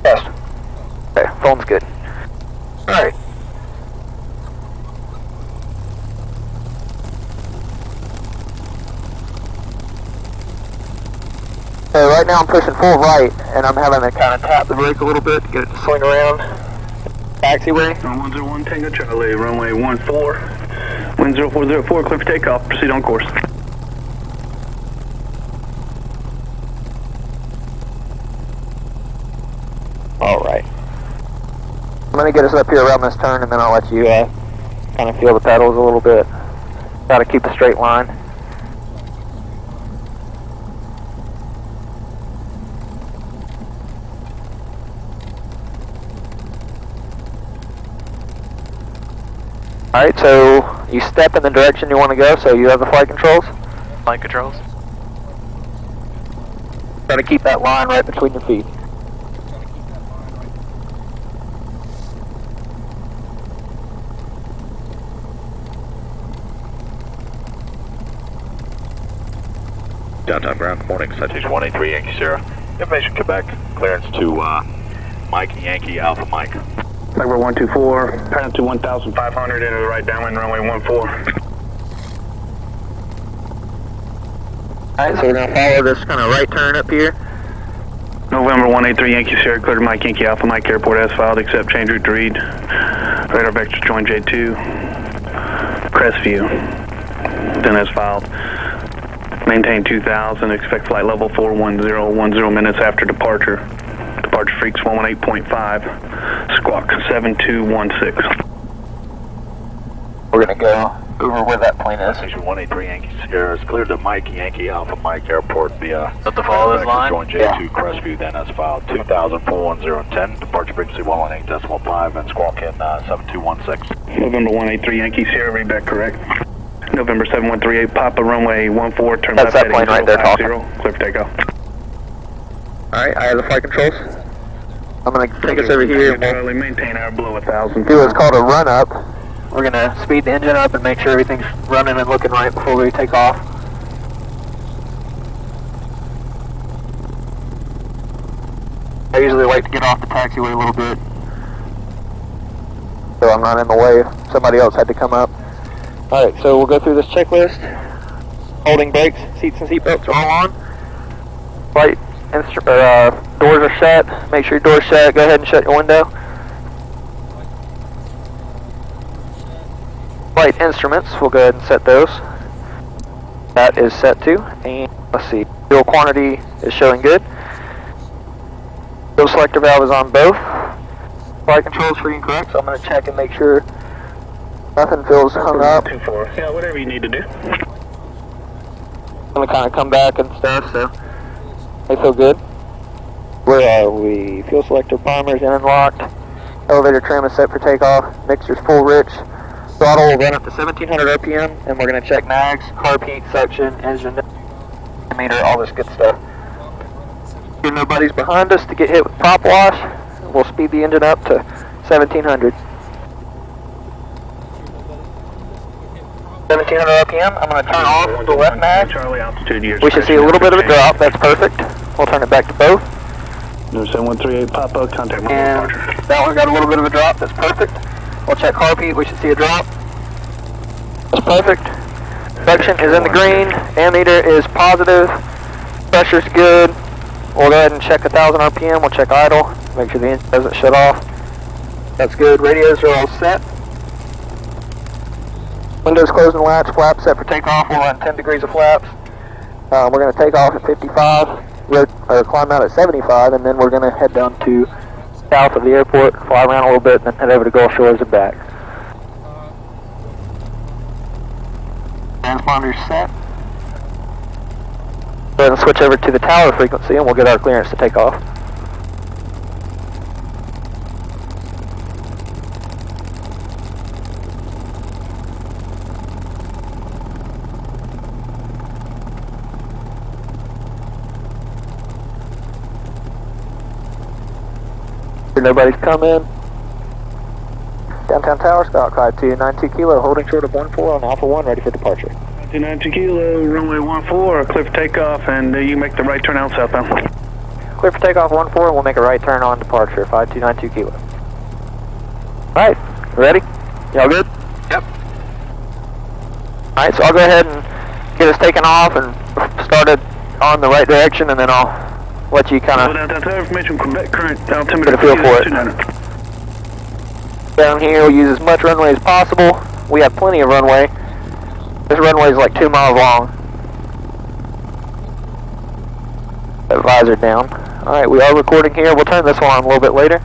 Test. Okay, phone's good. Alright. Okay, right now I'm pushing full right, and I'm having to kind of tap the brake a little bit to get it to swing around. Taxiway. 101 Tango Charlie, runway 14, wind 0404, clear for takeoff, proceed on course. Alright. I'm going to get us up here around this turn, and then I'll let you kind of feel the pedals a little bit. Got to keep a straight line. Alright, so you step in the direction you want to go, so you have the flight controls? Flight controls. Got to keep that line right between your feet. Downtown ground, good morning, Citation 183 Yankee Sierra. Information Quebec, clearance to Mike Yankee Alpha Mike. Number 124, turn to 1,500 into the right downwind runway 14. Alright, so we're going to follow this kind of right turn up here. November 183 Yankee Sierra, clear to Mike Yankee Alpha Mike Airport as filed, accept change route to read. Radar vector join J2. Crestview, then as filed. Maintain 2000, expect flight level 410, 10 minutes after departure. Departure freaks 118.5, squawk 7216. We're going to go over where that plane is. Station 183 Yankee Sierra is cleared to Mike Yankee Alpha Mike Airport via Have to follow this line? join J2 Crestview, then as filed 2000, 410, departure frequency 118.5 and squawk in 7216. November 183 Yankee Sierra, read that correct. November 7138 Papa runway 14, turn That's left that plane right there talking. 050, clear for takeoff. Alright, I have the flight controls. I'm going to take us over here and we'll Charlie, maintain our below 1,000. do what's called a run up. We're going to speed the engine up and make sure everything's running and looking right before we take off. I usually like to get off the taxiway a little bit, so I'm not in the way if somebody else had to come up. Alright, so we'll go through this checklist. Holding brakes, seats and seat belts are all on. Flight doors are shut. Make sure your door's shut. Go ahead and shut your window. Flight instruments, we'll go ahead and set those. That is set to. And let's see, fuel quantity is showing good. Fuel selector valve is on both. Flight control is free and correct, so I'm going to check and make sure nothing feels hung up. 24. Yeah, whatever you need to do. I'm going to kind of come back and stuff, so they feel good. Where are we? Fuel selector primers in and locked. Elevator trim is set for takeoff. Mixer's full rich. Throttle will run up to 1700 RPM, and we're going to check mags, carb heat, suction, engine meter, all this good stuff. If nobody's behind us to get hit with prop wash, we'll speed the engine up to 1700. 1700 RPM, I'm going to turn off the left mag. Charlie, altitude, We should see a little bit of a drop, that's perfect. We'll turn it back to both. Number 7138 Papa, contact my And departure. that one got a little bit of a drop, that's perfect. We'll check carb heat, we should see a drop. That's perfect. Suction is in the green, ammeter is positive, pressure's good. We'll go ahead and check 1000 RPM, we'll check idle, make sure the engine doesn't shut off. That's good, radios are all set. Windows closed and latch, flaps set for takeoff, we'll run 10 degrees of flaps. We're going to take off at 55, climb out at 75, and then we're going to head down to south of the airport, fly around a little bit, and then head over to Gulf Shores and back. Transponder's set. Go ahead and switch over to the tower frequency and we'll get our clearance to take off. Nobody's come in. Downtown Tower, Scott Clyde 292 Kilo, holding short of 14 on Alpha 1, ready for departure. 292 Kilo, runway 14, clear for takeoff, and you make the right turn out southbound. Clear for takeoff 14, we'll make a right turn on departure, 5292 Kilo. Alright, ready? Y'all good? Yep. Alright, so I'll go ahead and get us taken off and started on the right direction, and then I'll let you kind of information, Quebec current altimeter. get a feel for it. Down here, we'll use as much runway as possible. We have plenty of runway. This runway is like 2 miles long. That visor down. Alright, we are recording here. We'll turn this one on a little bit later.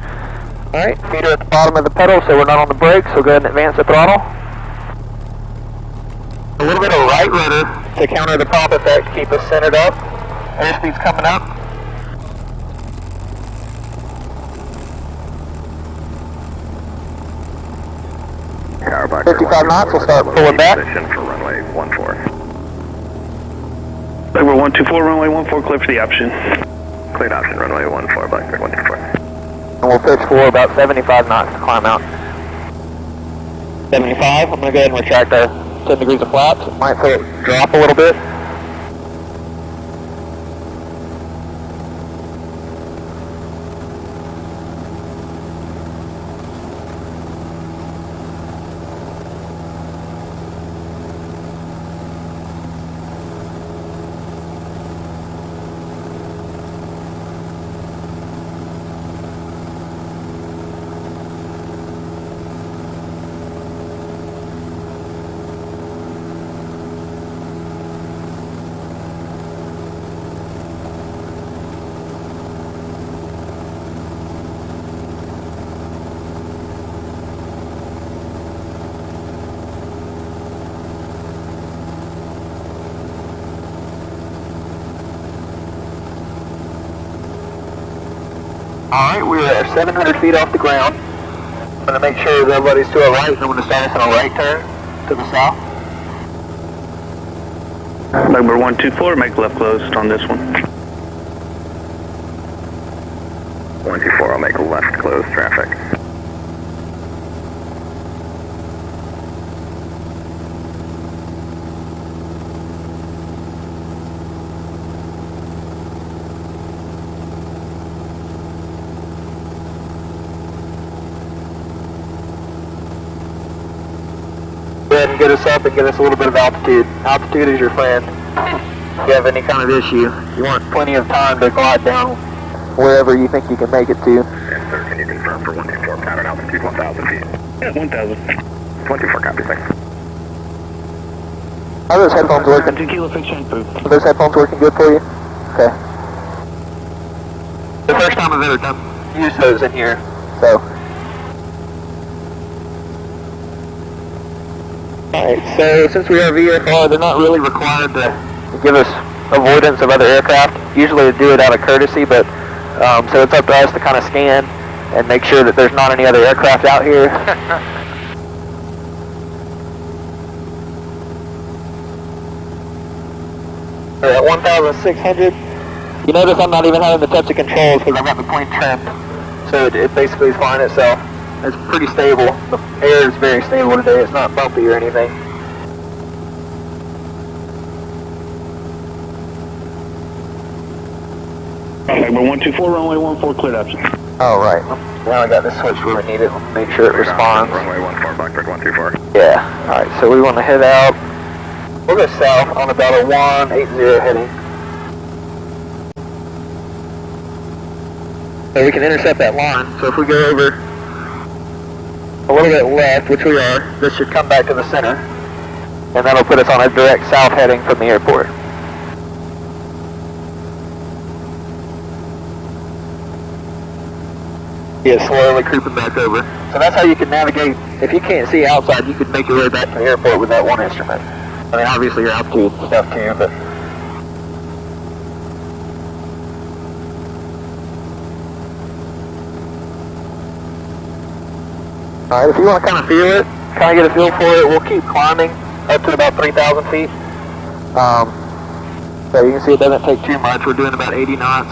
Alright, feet are at the bottom of the pedal, so we're not on the brakes, so go ahead and advance the throttle. A little bit of right rudder to counter the pop effect, keep us centered up. Airspeed's coming up. Power back 55 knots, we'll start pulling back. Position for runway 14. Blackbird 124, runway 14, clear for the option. Cleared option, runway 14, Blackbird 124. And we'll pitch for about 75 knots to climb out. 75, I'm going to go ahead and retract our 10 degrees of flaps. It might feel it drop a little bit. Alright, we're at 700 feet off the ground. I'm going to make sure that everybody's to our right, and I'm going to start us on a right turn to the south. Blackbird 124, make left closed on this one. 124, I'll make a left close traffic. Go ahead and get us up and get us a little bit of altitude. Altitude is your friend. If you have any kind of issue, you want plenty of time to glide down wherever you think you can make it to. And sir, can you confirm for 124 pattern altitude 1,000 feet? Yeah, 1,000. 24 copy, thanks. Are those headphones working? 2 kilo fixed shampoo. Are those headphones working good for you? Okay. The first time I've ever used those in here, so. Alright, so since we are VFR, they're not really required to give us avoidance of other aircraft. Usually they do it out of courtesy, but so it's up to us to kind of scan and make sure that there's not any other aircraft out here. We're at 1,600. You notice I'm not even having to touch the controls because I've got the plane trimmed. So it basically is flying itself. It's pretty stable. The air is very stable today. It's not bumpy or anything. Blackbird 124, runway 14, cleared option. Oh, right. Now I got this switch where we need it. Make sure it responds. Runway 14, Blackbird 124. Yeah. Alright, so we want to head out. We'll go south on about a 180 heading. So we can intercept that line. So if we go over a little bit left, which we are, this should come back to the center. And that'll put us on a direct south heading from the airport. Yeah, slowly creeping back over. So that's how you can navigate. If you can't see outside, you could make your way back to the airport with that one instrument. I mean, obviously your altitude stuff too, but... Alright, if you want to kind of feel it, kind of get a feel for it, we'll keep climbing up to about 3,000 feet. So you can see it doesn't take too much. We're doing about 80 knots.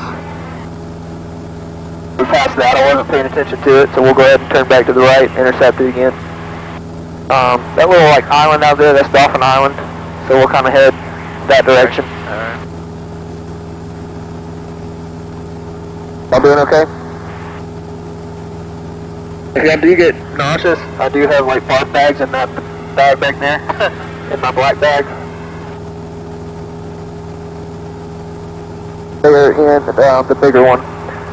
We passed that, I wasn't paying attention to it, so we'll go ahead and turn back to the right, intercept it again. That little like island out there, that's Dolphin Island, so we'll kind of head that direction. Y'all doing okay? If y'all do get nauseous, I do have like barf bags in that bag back there, in my black bag. They're in the bigger one.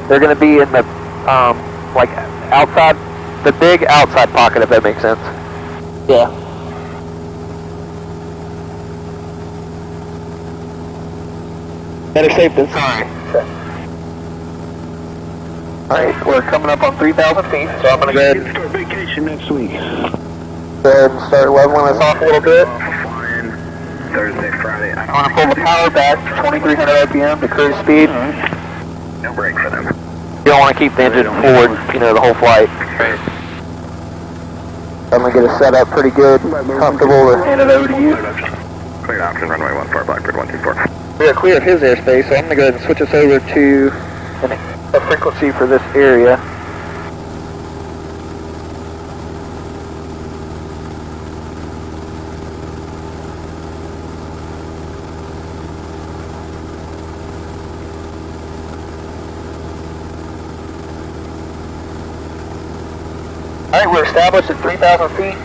They're going to be in the like outside, the big outside pocket, if that makes sense. Yeah. Better safe than sorry. Alright, we're coming up on 3,000 feet, so I'm going to go ahead and Start vacation next week. go ahead and start leveling us off a little bit. Flying Thursday, Friday. I'm going to pull the power back to 2,300 RPM to cruise speed. No break for them. You don't want to keep the engine forward, you know, the whole flight. I'm going to get it set up pretty good, comfortable to hand it over to you. Clear option, runway 14, Blackbird 124. We are clear of his airspace, so I'm going to go ahead and switch us over to a frequency for this area. Alright, we're established at 3,000 feet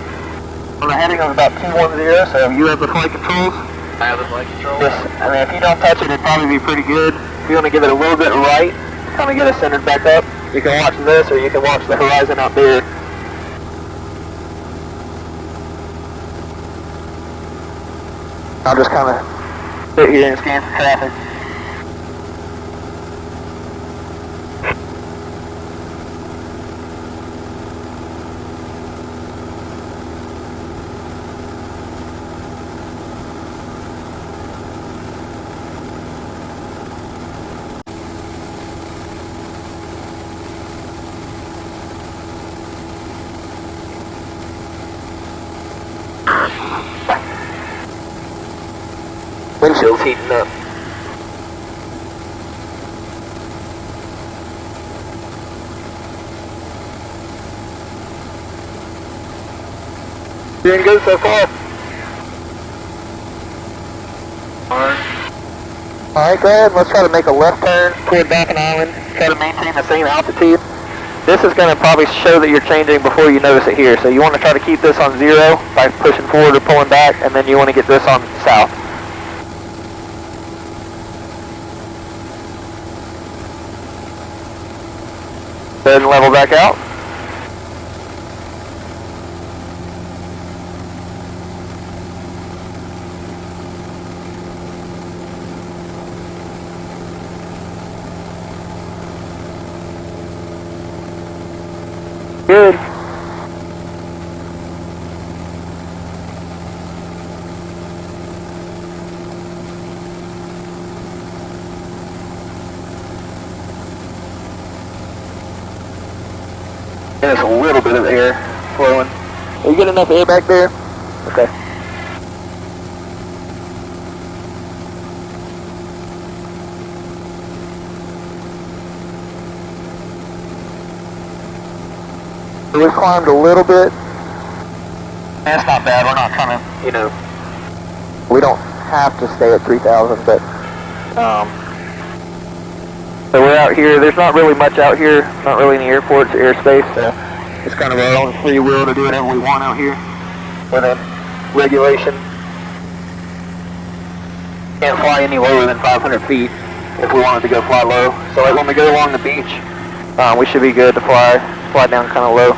on a heading of about 210, so you have the flight controls. I have the flight control. Yes, I mean, if you don't touch it, it'd probably be pretty good. If you want to give it a little bit right, kind of get it centered back up, you can watch this or you can watch the horizon out there. I'll just kind of sit here and scan for traffic. Windshield's heating up. Doing good so far. Alright, go ahead. Let's try to make a left turn toward Baffin Island. Try to maintain the same altitude. This is going to probably show that you're changing before you notice it here. So you want to try to keep this on 0 by pushing forward or pulling back, and then you want to get this on south. Go ahead and level back out. Good. There's a little bit of air flowing. Are you getting enough air back there? Okay. So we've climbed a little bit. That's not bad. We're not trying to, you know, we don't have to stay at 3,000, but so we're out here. There's not really much out here. Not really any airports, airspace. So it's kind of our own free will to do whatever we want out here within regulation. Can't fly any lower than 500 feet if we wanted to go fly low. So like when we go along the beach, we should be good to fly down kind of low.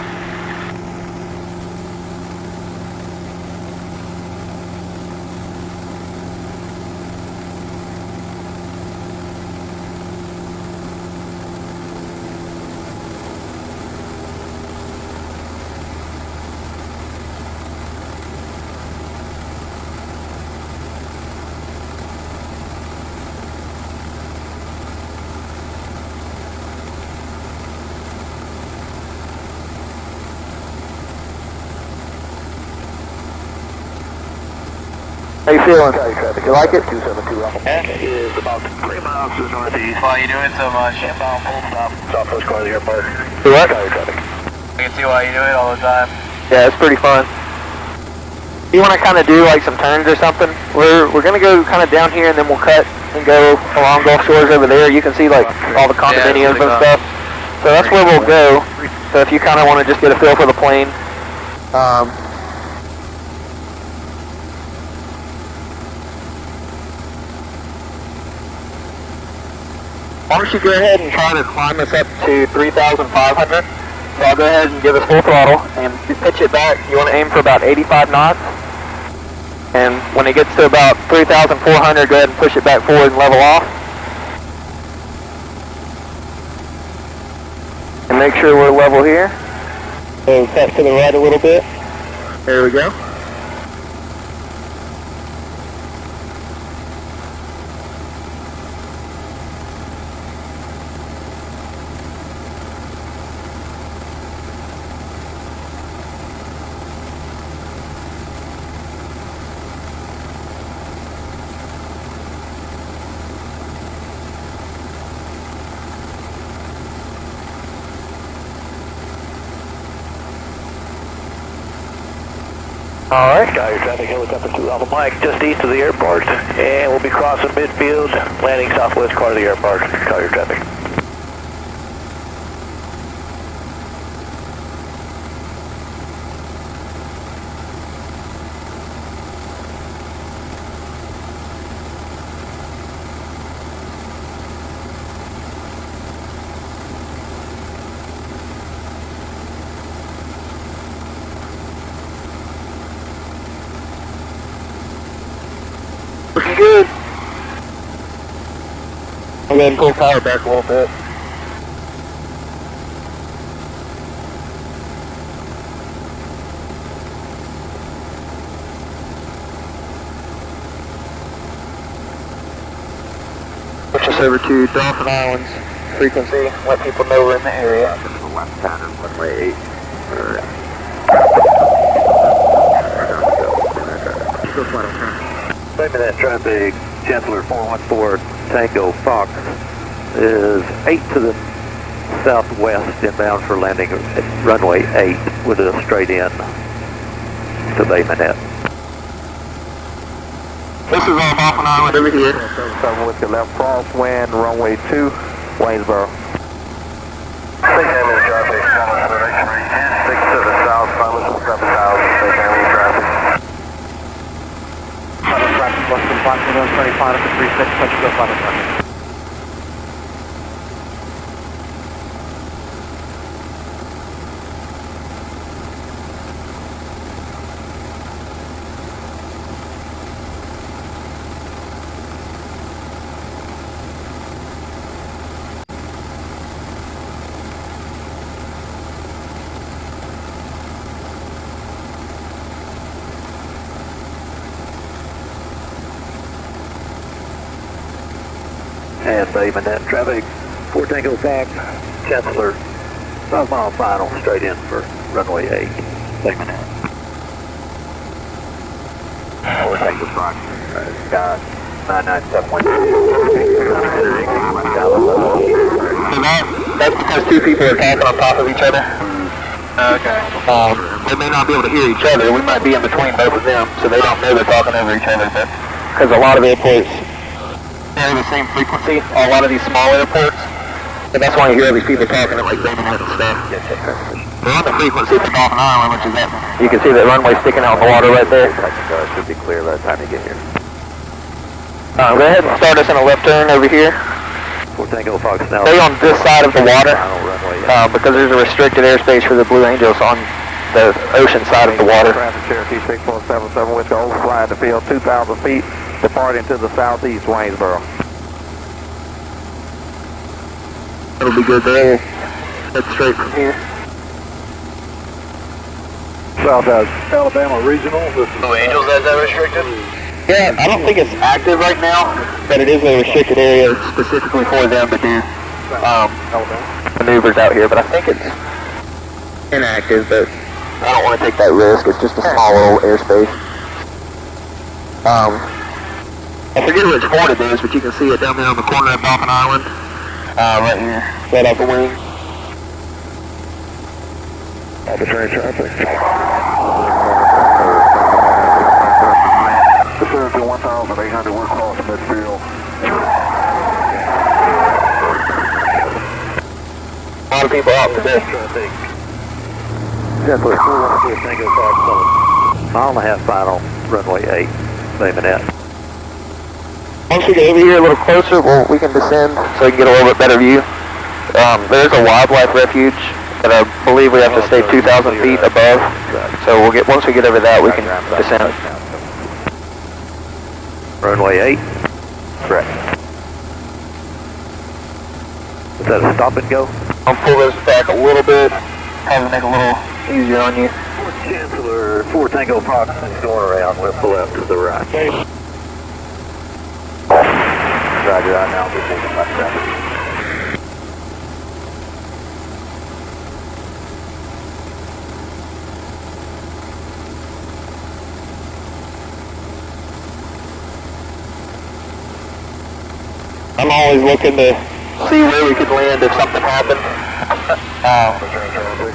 How you feeling? You like it? 272 It is about 3 miles to the northeast. Why are you doing so much? Southbound full stop. Southwest corner of the airport. Do what? Traffic. I can see why you do it all the time. Yeah, it's pretty fun. You want to kind of do like some turns or something? We're going to go kind of down here and then we'll cut and go along Gulf Shores over there. You can see like all the condominiums and stuff. So that's where we'll go. So if you kind of want to just get a feel for the plane, why don't you go ahead and try to climb us up to 3,500. So I'll go ahead and give us full throttle and pitch it back. You want to aim for about 85 knots. And when it gets to about 3,400, go ahead and push it back forward and level off. And make sure we're level here. So cut to the right a little bit. There we go. Alright. Sky traffic, helicopter 2 Alpha Mike, just east of the airport, and we'll be crossing midfield, landing southwest corner of the airport. Call your traffic. Looking good. I'll go ahead and pull power back a little bit. Push us over to Dolphin Islands frequency, let people know we're in the area. To the left pattern, runway 8. Claiming that traffic, Chancellor 414 Tango Fox is 8 to the southwest inbound for landing at runway 8 with a straight in to Bay Minette. This is all Dolphin Island over here. 77 with the left crosswind, runway 2, Waynesboro. 6 ambulance traffic, 6 to the south, 5 7,000, 6 ambulance traffic. Western platform 25 to 36, touch go 5 o'clock. And Bay Minette traffic, 4 Tango Fox, Chancellor, 5 mile final, straight in for runway 8, Bay Minette. 4 Tango Fox, Scott, 997 So that's because two people are talking on top of each other. Okay. They may not be able to hear each other. We might be in between both of them, so they don't know they're talking over each other. Because a lot of airports share the same frequency, a lot of these small airports. And that's why you hear all these people talking at like Bay Minette and stuff. They're on the frequency for Dolphin Island, which is that. You can see that runway sticking out in the water right there. Should be clear by the time you get here. Go ahead and start us in a left turn over here. 4 Tango Fox now. Stay on this side of the water, Final runway. because there's a restricted airspace for the Blue Angels on the ocean side of the water. Traffic Cherokee 6477 with gold flying to field 2,000 feet, departing to the southeast Waynesboro. It'll be good there. Head straight from here. South Alabama Regional. This is Blue Angels has that restricted? Yeah, I don't think it's active right now, but it is a restricted area specifically for them to do maneuvers out here. But I think it's inactive, but I don't want to take that risk. It's just a small little airspace. I forget which port it is, but you can see it down there on the corner of Dolphin Island. Right here, right off the wing. arbitrary traffic. Descend to 1,800, we're crossing midfield. of people out today. Jetler 414 Tango Fox on mile and a half final, runway 8, Bayonet. Once we get over here a little closer, we can descend so we can get a little bit better view. There's a wildlife refuge that I believe we have to stay 2,000 feet above. So once we get over that, we can descend. Runway 8? Correct. Is that a stop and go? I'll pull this back a little bit, have it make it a little easier on you. Chancellor 4 Tango Fox is going around with the left to the right. Roger that now, we're taking left traffic. I'm always looking to see where we could land if something happened.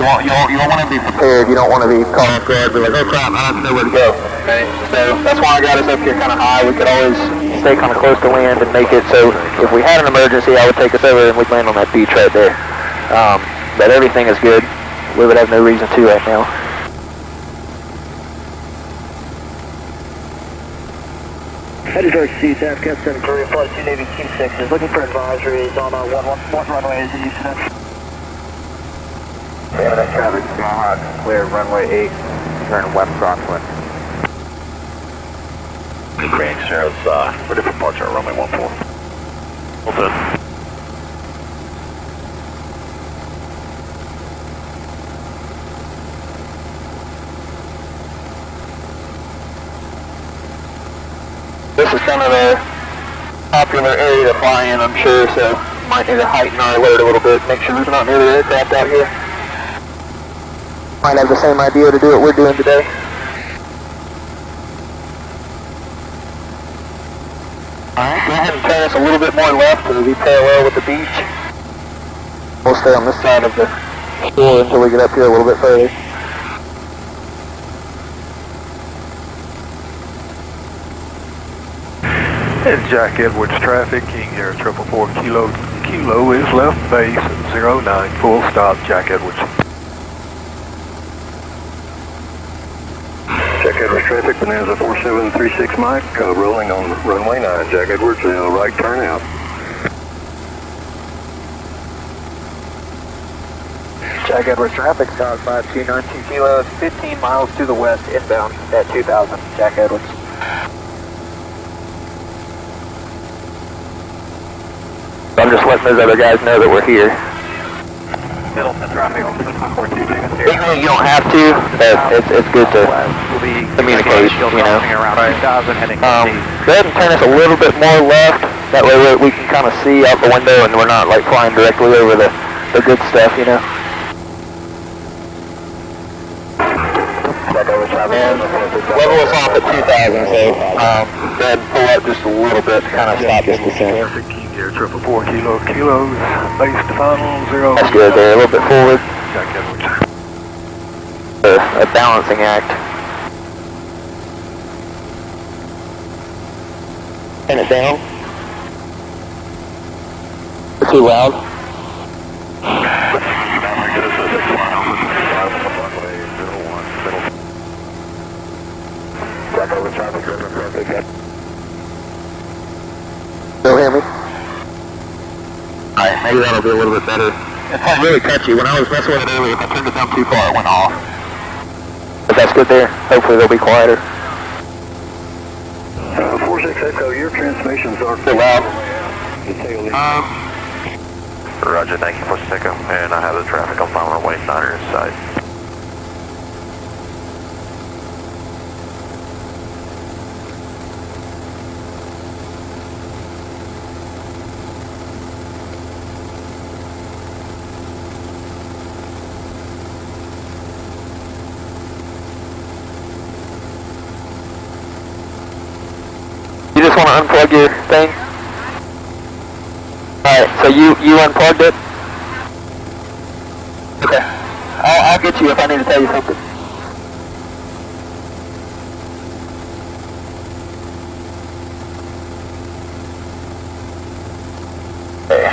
You don't want to be prepared. You don't want to be caught off guard. Be like, oh crap, I have to know where to go. Okay? So that's why I got us up here kind of high. We could always stay kind of close to land and make it so if we had an emergency, I would take us over and we'd land on that beach right there. But everything is good. We would have no reason to right now. Edinburgh CSAF, Cat 7 Korea, Flight 2 Navy Q6 is looking for advisories on what runway is in Houston? Bayonet traffic, Mohawk, clear runway 8, turn west crosswind. Yankee Sierra's for departure on runway 14. Well done. This is kind of a popular area to fly in, I'm sure, so might need to heighten our alert a little bit, make sure there's not any other aircraft out here. Might have the same idea to do what we're doing today. Alright, go ahead and turn us a little bit more left so it'll be parallel with the beach. We'll stay on this side of the shore until we get up here a little bit further. And Jack Edwards traffic, King here, 444 Kilo is left base, 09, full stop, Jack Edwards. Jack Edwards traffic, Bonanza 4736 Mike, rolling on runway 9, Jack Edwards, right turn out. Jack Edwards traffic, Star 5292 Kilo, 15 miles to the west, inbound at 2000, Jack Edwards. I'm just letting those other guys know that we're here. Middleton traffic, 42 You don't have to, but it's good to communicate, you know. around 2000 heading Go ahead and turn us a little bit more left. That way we can kind of see out the window and we're not like flying directly over the good stuff, you know. And level us off at 2000, so go ahead and pull up just a little bit to kind of stop this descent. Traffic, King here, 444 Kilos, base to final, 0. That's good there, a little bit forward. Jack Edwards. A balancing act. Turn it down. Too loud. Still hear me? Alright, maybe that'll be a little bit better. It's not really touchy. When I was messing with it earlier, if I turned it down too far, it went off. But that's good there. Hopefully they'll be quieter. 46 Echo, your transmissions are Still loud. Roger, thank you for Echo, and I have the traffic on final runway 9 on your side. You just want to unplug your thing? Alright, so you unplugged it? Okay. I'll get you if I need to tell you something. Okay.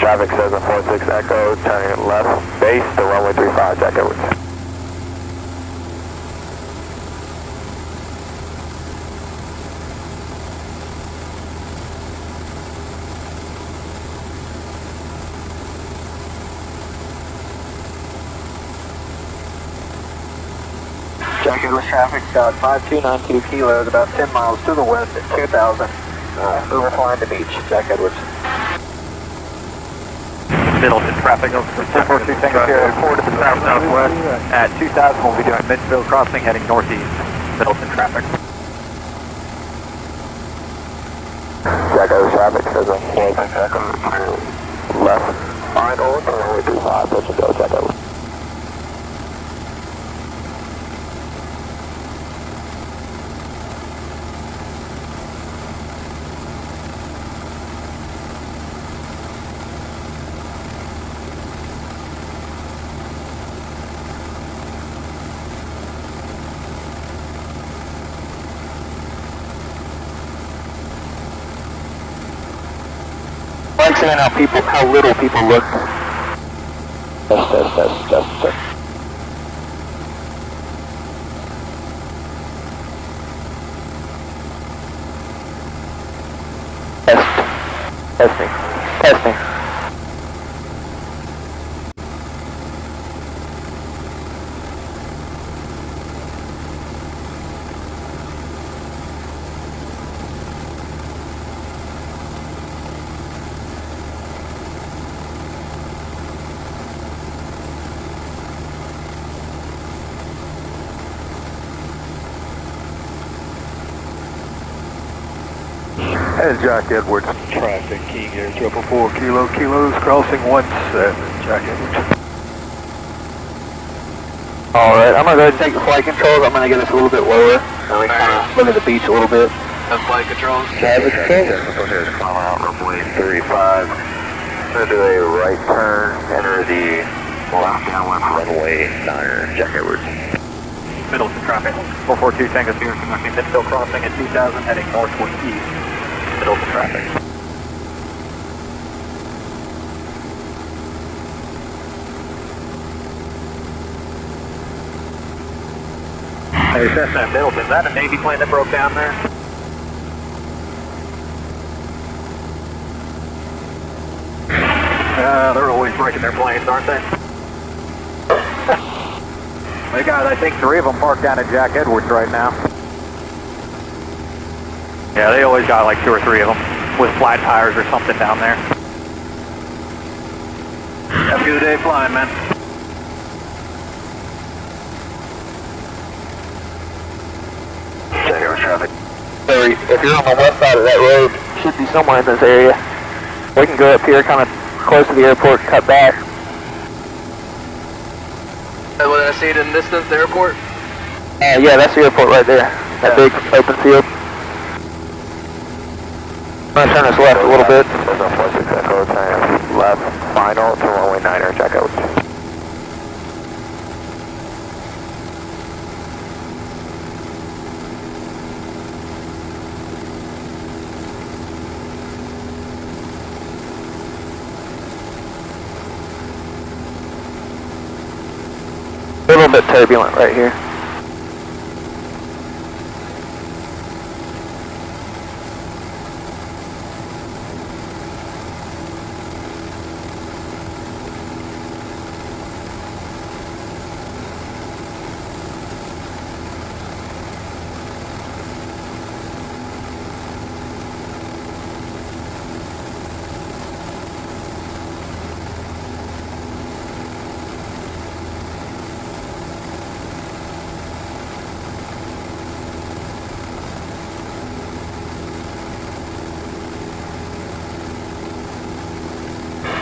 traffic says a 46 Echo, turning left base to runway 35, Jack Edwards. Jack Edwards traffic, got 5292 kilos, about 10 miles to the west at 2000. Overflying the beach, Jack Edwards. Middleton traffic, 442 Tango Sierra, forward to the south-southwest. At 2000, we'll be doing Midfield crossing, heading northeast. Middleton traffic. Jack Edwards traffic says a 46 Echo, left final to runway 35, touch and go, Jack Edwards. I like seeing how little people look. Test. Testing. As Jack Edwards traffic, King Air 444 kilos, crossing 17, Jack Edwards. Alright, I'm going to go ahead and take the flight controls. I'm going to get us a little bit lower. And we kind of look at the beach a little bit. Flight controls. Traffic controls. Here's climbing out runway 35. Going to do a right turn, enter the left downwind runway 9, Jack Edwards. Middleton traffic, 442 Tango Sierra, conducting Midfield crossing at 2000, heading northward east. Middleton traffic. Hey, Cessna Middleton, is that a Navy plane that broke down there? They're always breaking their planes, aren't they? They got, I think, 3 of them parked down at Jack Edwards right now. Yeah, they always got like 2 or 3 of them with flat tires or something down there. Have a good day flying, man. Traffic. So if you're on the west side of that road, should be somewhere in this area. We can go up here kind of close to the airport, cut back. What I see it in the distance, the airport? Yeah, that's the airport right there. That big open field. I'm going to turn us left a little bit. There's a 46 Echo, turn left final to runway 9, Jack Edwards. A little bit turbulent right here.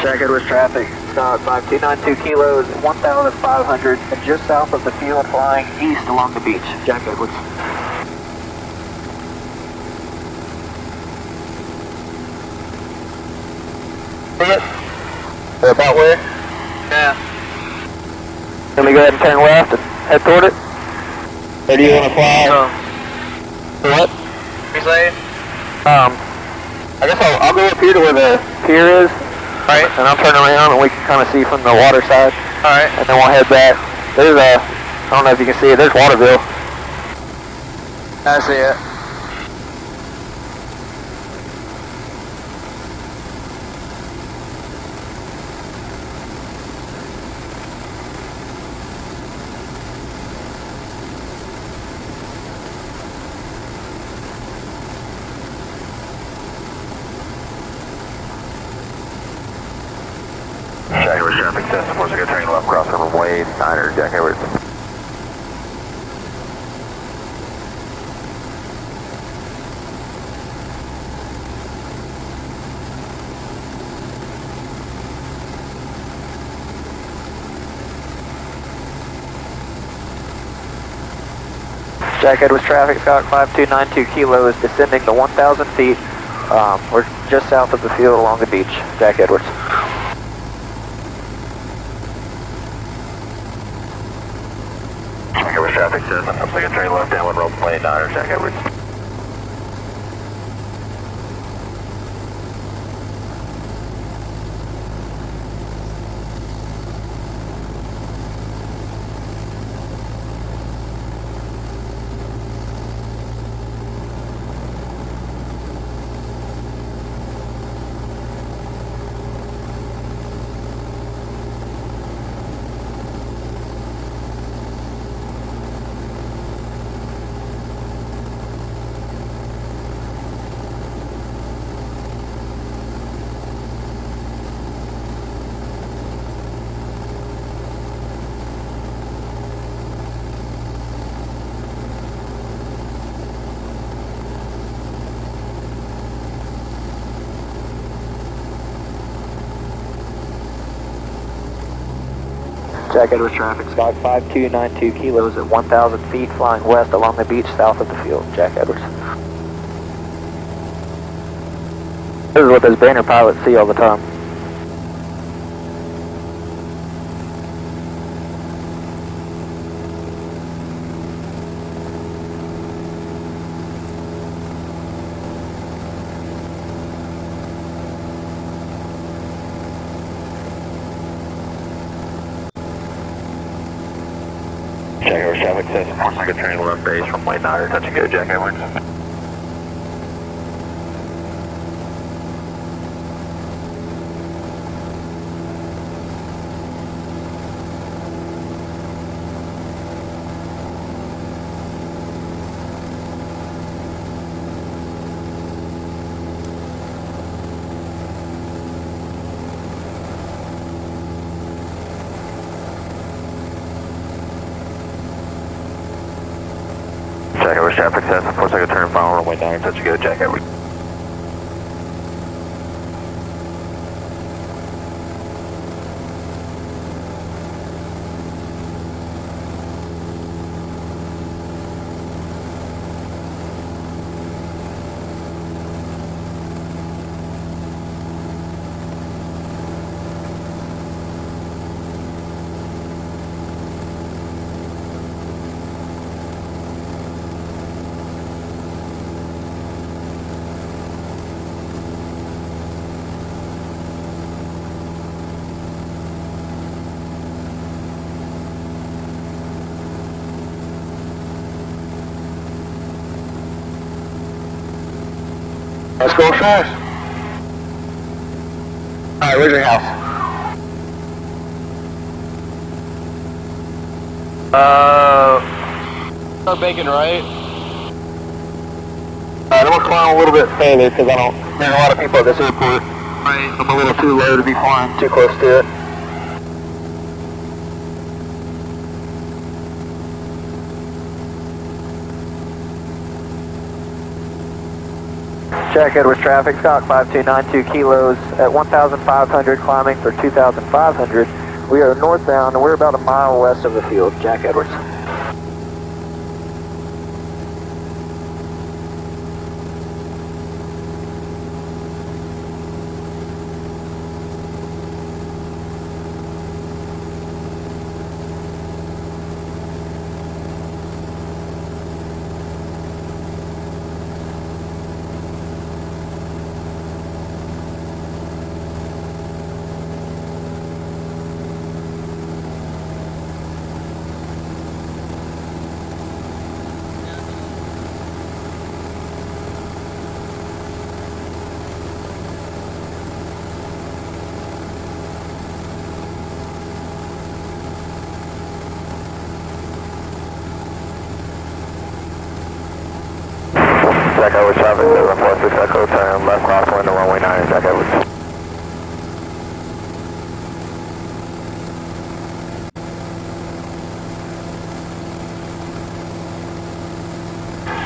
Jack Edwards traffic, start 5292 kilos, 1,500, and just south of the field, flying east along the beach. Jack Edwards. See it? Or about where? Yeah. Let me go ahead and turn left and head toward it. Or do you want to fly? What? You say? I guess I'll go up here to where the pier is. Alright. And I'll turn around and we can kind of see from the water side. Alright. And then we'll head back. There's I don't know if you can see it, there's Waterville. I see it. Jack Edwards traffic test, 46 turning left cross runway 9er, Jack Edwards. Jack Edwards traffic, Scott 5292 Kilo is descending to 1,000 feet. We're just south of the field along the beach. Jack Edwards. Jack Edwards traffic test, looks like a turning left downwind runway 9er, Jack Edwards. Jack Edwards traffic, Scott 5292 Kilos at 1,000 feet, flying west along the beach south of the field. Jack Edwards. This is what those banner pilots see all the time. Jack Edwards traffic test, looks like a turning left base runway 9er, touch and go, Jack Edwards. Jack Edwards traffic test, 4 second turn final runway 9, touch and go, Jack Edwards. Let's go fast. Alright, where's your house? Start banking right. Alright, I'm gonna climb a little bit further because there's a lot of people at this airport. Right, I'm a little too low to be flying too close to it. Jack Edwards traffic, Scott 5292 Kilos at 1,500, climbing for 2,500. We are northbound and we're about a mile west of the field. Jack Edwards. Jack Edwards traffic, 746 Echo, turn left crosswind to runway 9, Jack Edwards.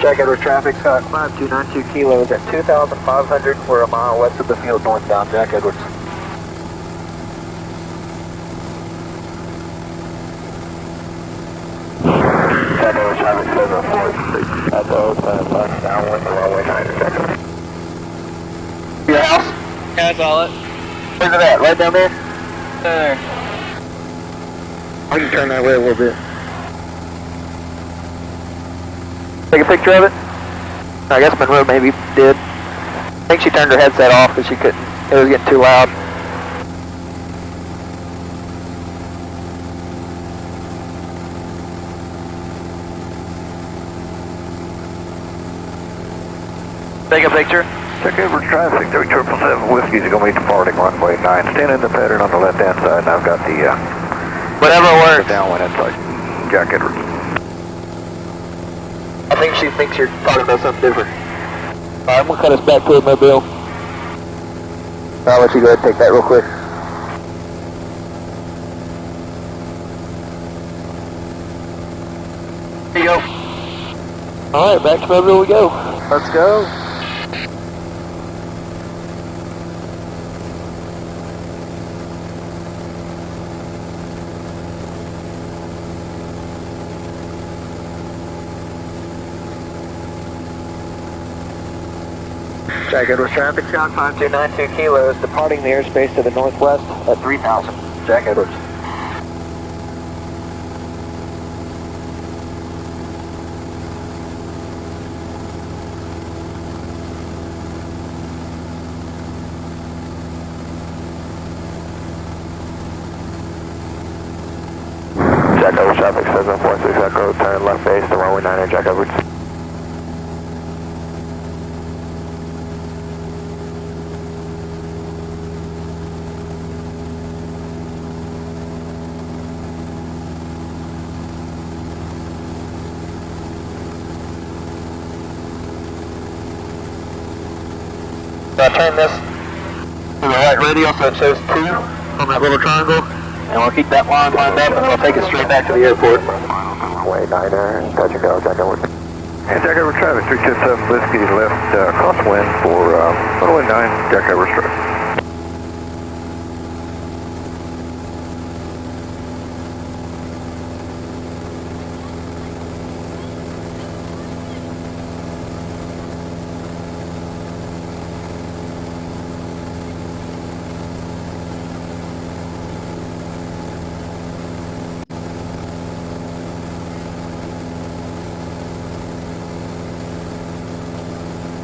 Jack Edwards traffic, 5292 kilos at 2,500. We're a mile west of the field northbound, Jack Edwards. Jack Edwards traffic, 746 Echo, turn left downwind to runway 9, Jack Edwards. Your house? Yeah, that's all it. Where's it at? Right down there? There. I can turn that way a little bit. Take a picture of it? I guess Monroe maybe did. I think she turned her headset off because she couldn't. It was getting too loud. Take a picture. Jack Edwards traffic, 3777 Whiskey's going to meet departing runway 9. Stand in the pattern on the left-hand side, and I've got the Whatever works. downwind inside. Jack Edwards. I think she thinks you're talking about something different. Alright, I'm gonna cut us back to a mobile. I'll let you go ahead and take that real quick. There you go. Alright, back to Mobile we go. Let's go. Jack Edwards traffic, Scott 5292 kilos, departing the airspace to the northwest at 3,000. Jack Edwards. Jack Edwards traffic, 746 Echo, turn left base to runway 9, Jack Edwards. So I turn this to the right radial so it shows 2 on that little triangle, and we'll keep that line lined up and we'll take it straight back to the airport. Runway 9er, Patrick L, Jack Edwards. And Jack Edwards traffic, 327 Whiskey left crosswind for runway 9, Jack Edwards traffic.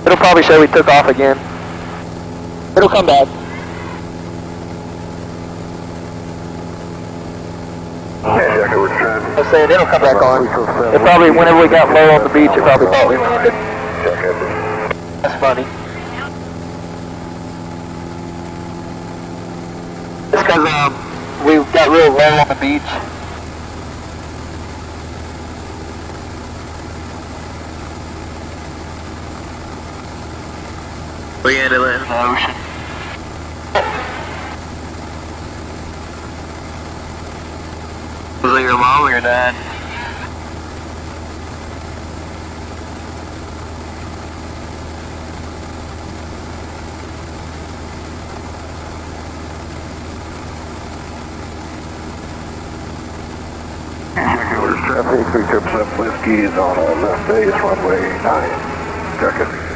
It'll probably show we took off again. It'll come back. Jack Edwards traffic. I'm saying it'll come back on. It probably, whenever we got low on the beach, it probably thought we landed. Jack Edwards. That's funny. It's because we got real low on the beach. We ended up in the ocean. Was it your mom or your dad? Jack Edwards traffic, 377 Whiskey is on left base, runway 9, Jack Edwards.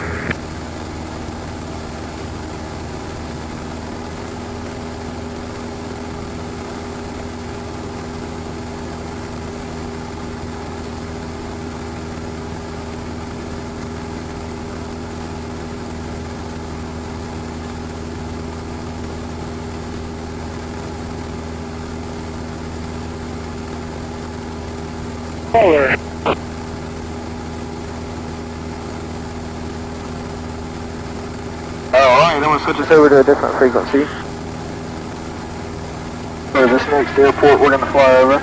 Polar. Alright, I'm going to switch us over to a different frequency. For this next airport we're going to fly over.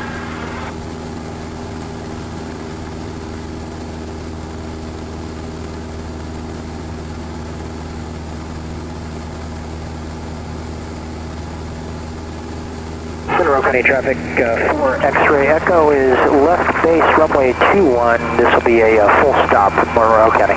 Monroe County traffic, 4 X-ray Echo is left base runway 21. This will be a full stop from Monroe County.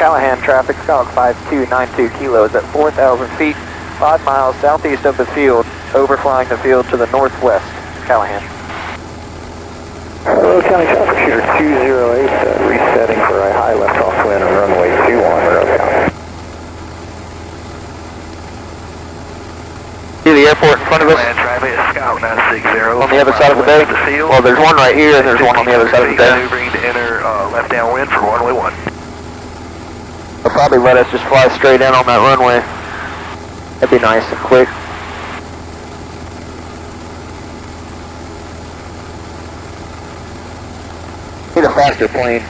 Callahan traffic, Skunk 5292 kilos at 4,000 feet, 5 miles southeast of the field, overflying the field to the northwest. Callahan. Monroe County traffic shooter 208, resetting for a high left-off wind on runway 21, Monroe County. See the airport in front of us? Land traffic, Scout 960. On the other side of the bay? Well, there's one right here and there's one on the other side of the bay. Maneuvering to enter left downwind for runway 1. They'll probably let us just fly straight in on that runway. That'd be nice and quick. Need a faster plane.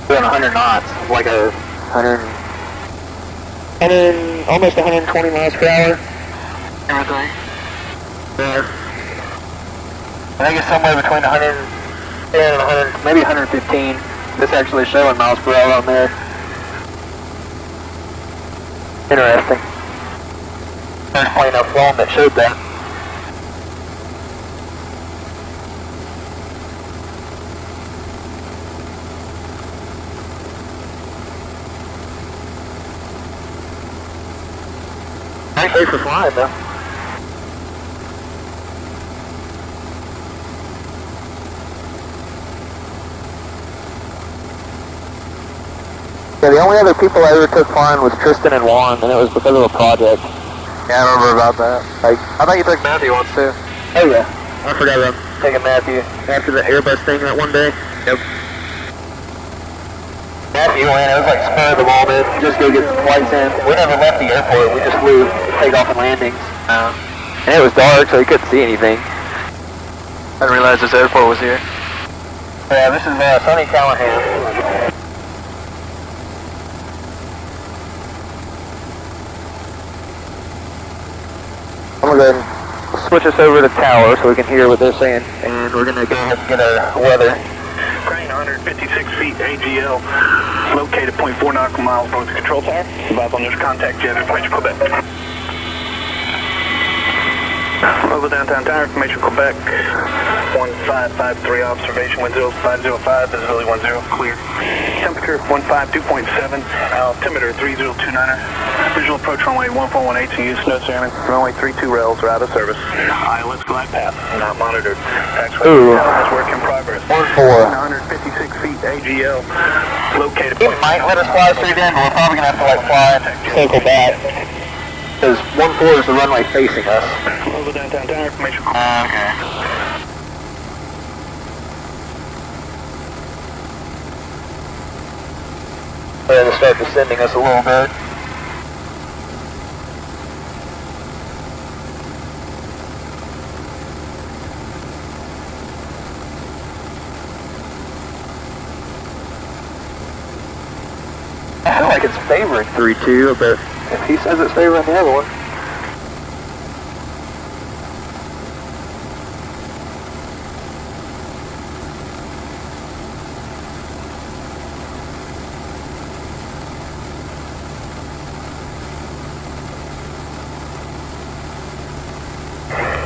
Doing 100 knots, like a 100, almost 120 miles per hour. Everything. Yeah. I think it's somewhere between 110 and 100, maybe 115. This actually showing miles per hour on there. Interesting. There's plane I've flown that showed that. Nice day for flying though. Yeah, the only other people I ever took flying was Tristan and Juan, and it was because of a project. Yeah, I remember about that. Like, I thought you took Matthew once too. Oh yeah, I forgot about taking Matthew after the Airbus thing that one day. Yep. Matthew went, it was like spur of the moment, just go get some flights in. We never left the airport, we just flew takeoff and landings. And it was dark, so we couldn't see anything. I didn't realize this airport was here. Yeah, this is Sonny Callahan. I'm going to go ahead and switch us over to tower so we can hear what they're saying. And we're going to go ahead and get our weather. Crane 156 feet, AGL, located 0.4 nautical miles north of control tower. Advise on this contact jet information Quebec. Over downtown tower, information Quebec. 1553 observation, wind 0505, visibility 10, clear. Temperature 152.7, altimeter 3029er. Visual approach runway 1418 to use notes airman. Runway 32 rails are out of service. ILS glide path, not monitored. Taxiway is work in progress. 156 feet AGL, located. He might let us fly straight in, but we're probably going to have to like fly and circle back. Because 14 is the runway facing us. Over downtown tower, information. Okay. We're going to start descending us a little bit. I feel like it's favoring 3-2, but if he says it's favoring the other one.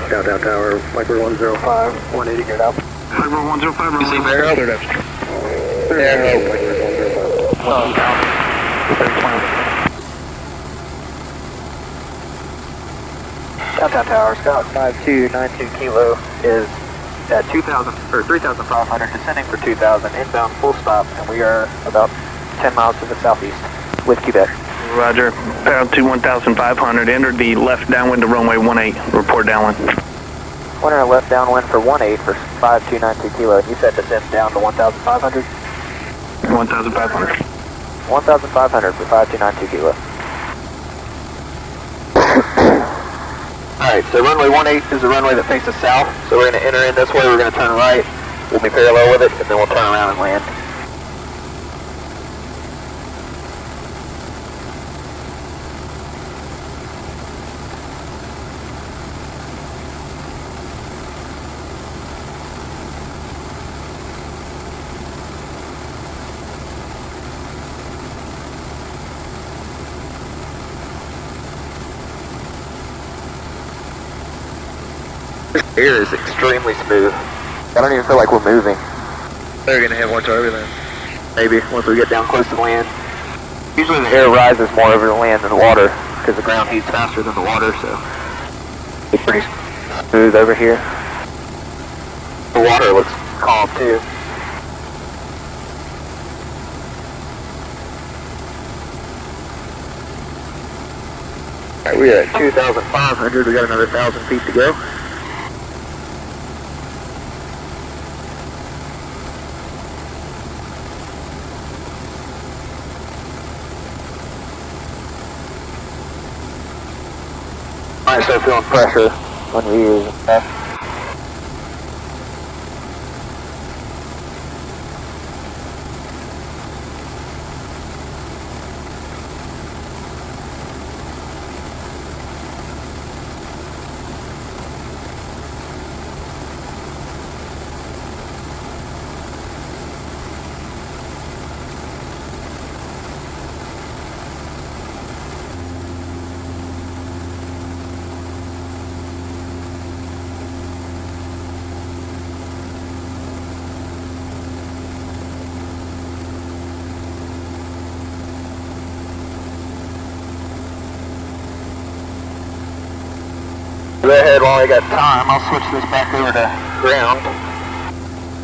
Downtown Tower, Blackbird 105, 180, get out. Blackbird 105, runway 14, cleared up. Downtown Tower, Scott 5292 Kilo is at 2,000 or 3,500, descending for 2,000, inbound full stop, and we are about 10 miles to the southeast with Quebec. Roger. Pound to 1,500. Entered the left downwind to runway 18. Report downwind. Winter left downwind for 18 for 5292 Kilo. You said descend down to 1,500? 1,500. 1,500 for 5292 Kilo. Alright, so runway 18 is the runway that faces south, so we're going to enter in this way, we're going to turn right, we'll be parallel with it, and then we'll turn around and land. Air is extremely smooth. I don't even feel like we're moving. They're gonna have more turbulence. Maybe, once we get down close to land. Usually the air rises more over the land than the water, because the ground heats faster than the water, so it's pretty smooth over here. The water looks calm too. Alright, we're at 2,500, we got another 1,000 feet to go. I start feeling pressure when we use it. Go ahead while I got time, I'll switch this back over to ground.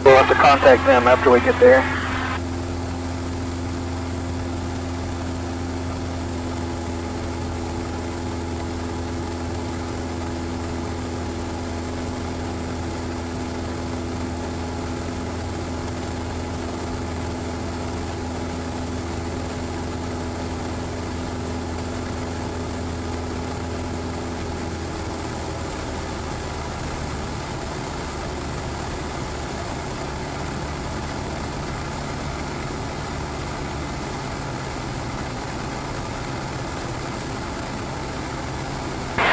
We'll have to contact them after we get there.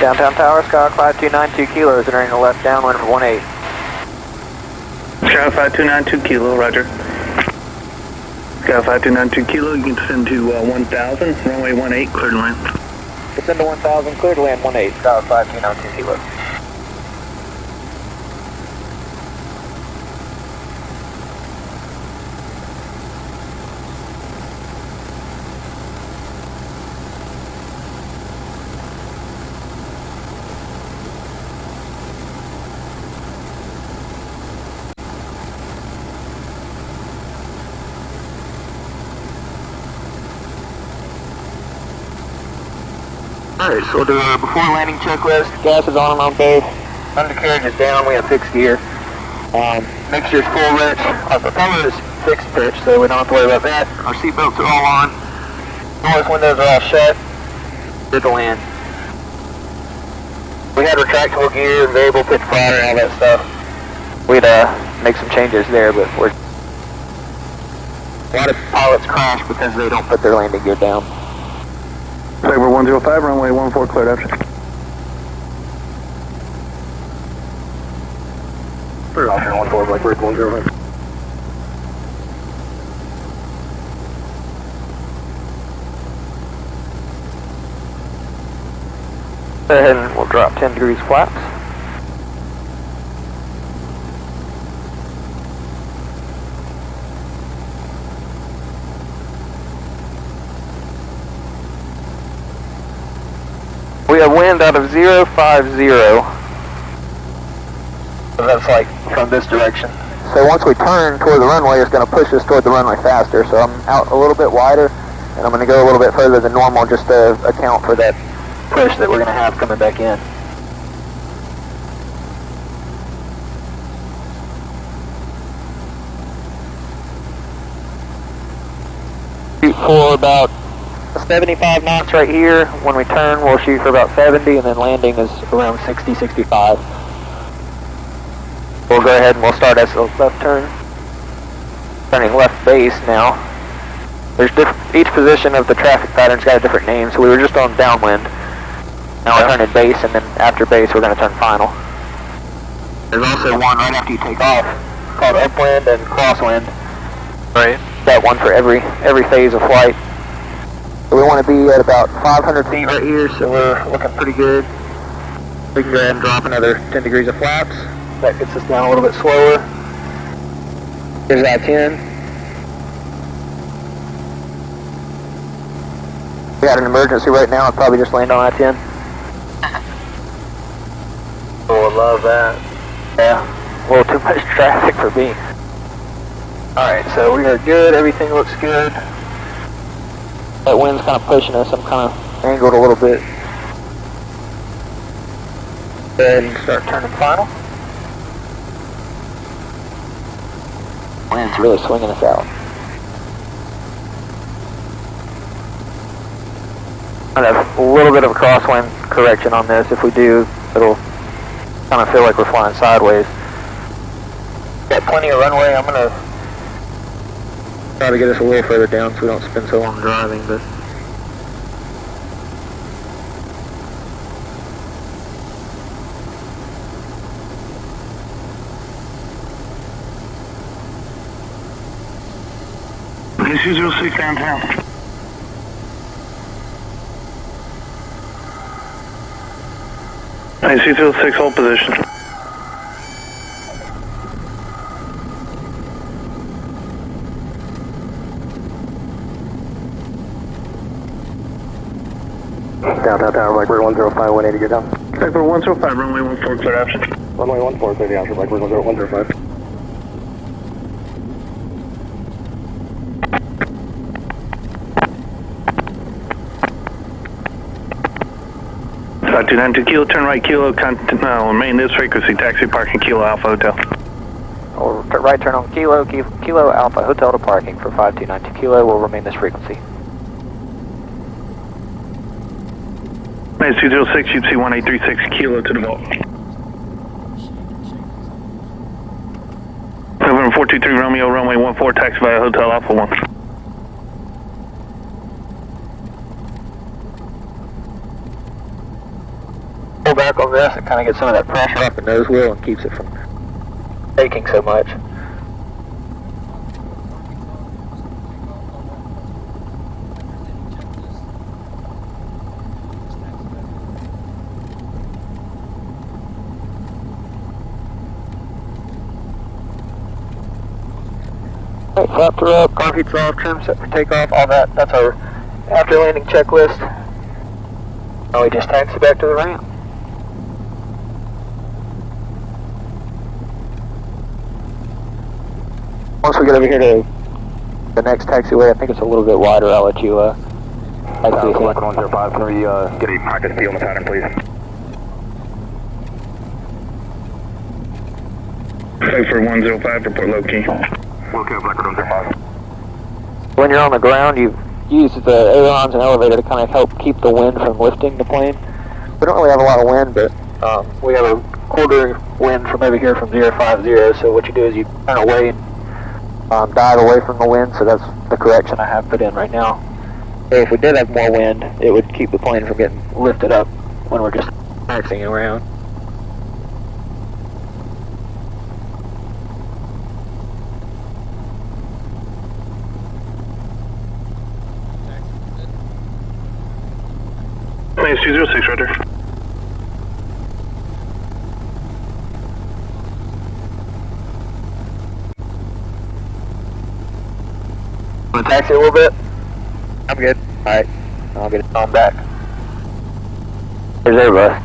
Downtown Tower, Scott 5292 Kilo is entering the left downwind for 18. Sky 5292 Kilo, roger. Sky 5292 Kilo, you can descend to 1,000, runway 18, cleared to land. Descend to 1,000, clear to land 18, Scott 5292 Kilo. Alright, so we'll do a before landing checklist. Gas is on and on both. Undercarriage is down, we have fixed gear. Mixture's full rich. Our propeller is fixed pitch, so we don't have to worry about that. Our seatbelts are all on. Noise windows are all shut. Good to land. We had retractable gear, variable pitch plotter, and all that stuff. We'd make some changes there, but a lot of pilots crash because they don't put their landing gear down. Blackbird 105, runway 14, cleared after. Roger, 14, Blackbird 105. Go ahead and we'll drop 10 degrees flaps. We have wind out of 050. So that's like from this direction. So once we turn toward the runway, it's going to push us toward the runway faster. So I'm out a little bit wider, and I'm going to go a little bit further than normal just to account for that push that we're going to have coming back in. Shoot for about 75 knots right here. When we turn, we'll shoot for about 70, and then landing is around 60, 65. We'll go ahead and we'll start as a left turn. Turning left base now. There's each position of the traffic pattern's got a different name, so we were just on downwind. Now we're turning base, and then after base we're going to turn final. There's also one right after you take off called upwind and crosswind. Right. That one for every phase of flight. So we want to be at about 500 feet right here, so we're looking pretty good. We can go ahead and drop another 10 degrees of flaps. That gets us down a little bit slower. Here's I-10. We got an emergency right now. I'd probably just land on I-10. Oh, I love that. Yeah, a little too much traffic for me. Alright, so we are good. Everything looks good. That wind's kind of pushing us. I'm kind of angled a little bit. Go ahead and start turning final. Wind's really swinging us out. I have a little bit of a crosswind correction on this. If we do, it'll kind of feel like we're flying sideways. Got plenty of runway. I'm going to try to get us a little further down so we don't spend so long driving, but AC-06 downtown. AC-06 hold position. Down, Blackbird 105, 180, you're down. Blackbird 105, runway 14, clear option. Runway 14, clear the option, Blackbird 105. Flight 292 Kilo, turn right Kilo, remain this frequency, taxi parking Kilo Alpha Hotel. Or right turn on Kilo Alpha Hotel to parking for 5292 Kilo. Will remain this frequency. AC-06, UC 1836 Kilo to the vault. November 423 Romeo, runway 14, taxi via Hotel Alpha 1. Pull back on this and kind of get some of that pressure off the nose wheel and keeps it from shaking so much. Alright, flaps are up, car heat's off, trim set for takeoff, all that. That's our after landing checklist. Now we just taxi back to the ramp. Once we get over here to the next taxiway, I think it's a little bit wider. I'll let you taxi. 105, can we get a pocket steel on the pattern, please? Blackbird 105, report low key. Okay, Blackbird 105. When you're on the ground, you use the ailerons and elevator to kind of help keep the wind from lifting the plane. We don't really have a lot of wind, but we have a quarter wind from over here from 050, so what you do is you turn away and dive away from the wind, so that's the correction I have put in right now. So if we did have more wind, it would keep the plane from getting lifted up when we're just taxiing around. AC-06, right there. Want to taxi a little bit? I'm good. Alright, I'll get it on back. There's Airbus.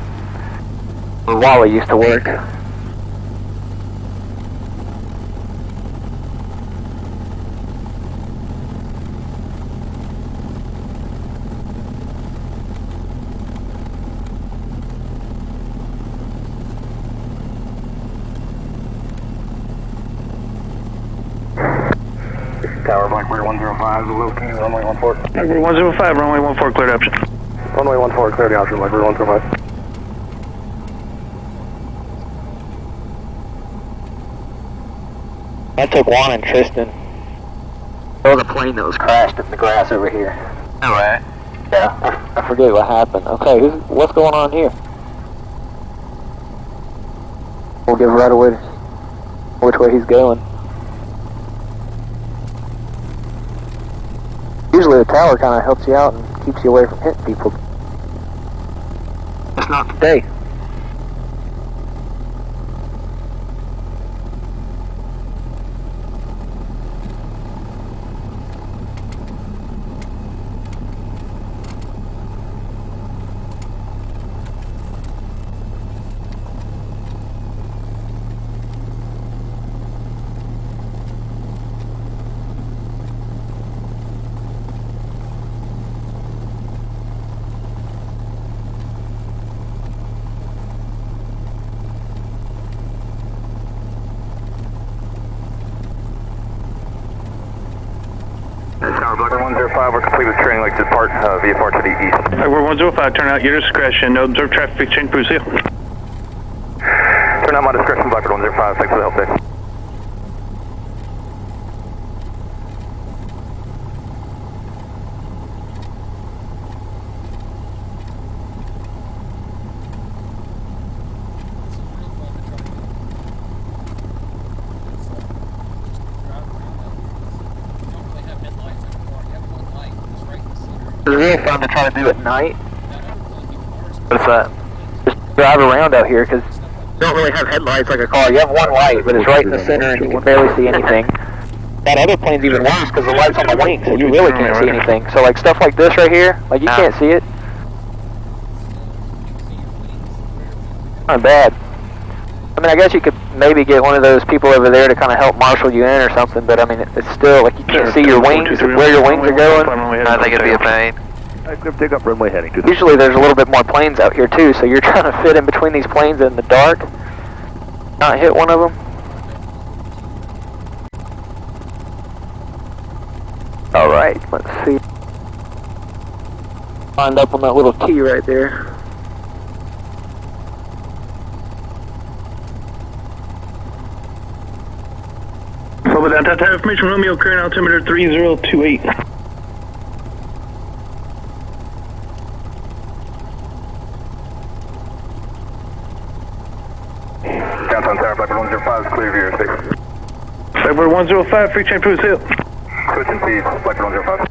Where Wally used to work. Tower, Blackbird 105, Wilson, runway 14. Blackbird 105, runway 14, cleared option. Runway 14, clear the option, Blackbird 105. I took Juan and Tristan. There was a plane that was crashed in the grass over here. Alright. Yeah. I forget what happened. Okay, what's going on here? We'll give right away which way he's going. Usually the tower kind of helps you out and keeps you away from hitting people. It's not today. Tower, Blackbird 105, we're complete with training, like to depart VFR to the east. Blackbird 105, turn out your discretion. No observed traffic change, Brazil. Turn out my discretion, Blackbird 105, thanks for the help, Dave. It's really fun to try to do at night. What's that? Just drive around out here because you don't really have headlights like a car. You have one light, but it's right in the center and you can barely see anything. That other plane's even worse because the light's on the wing, so you really can't see anything. So like stuff like this right here, like you can't see it. Not bad. I mean, I guess you could maybe get one of those people over there to kind of help marshal you in or something, but I mean, it's still, like, you can't see your wings, where your wings are going. I think it'd be a pain. Take up runway heading to the... Usually there's a little bit more planes out here too, so you're trying to fit in between these planes in the dark, not hit one of them. Alright, let's see. Lined up on that little T right there. Over that information, Romeo, current altimeter 3028. Downtown Tower, Blackbird 105, clear view, Blackbird 105, free change, Brazil. Switch and feed, Blackbird 105.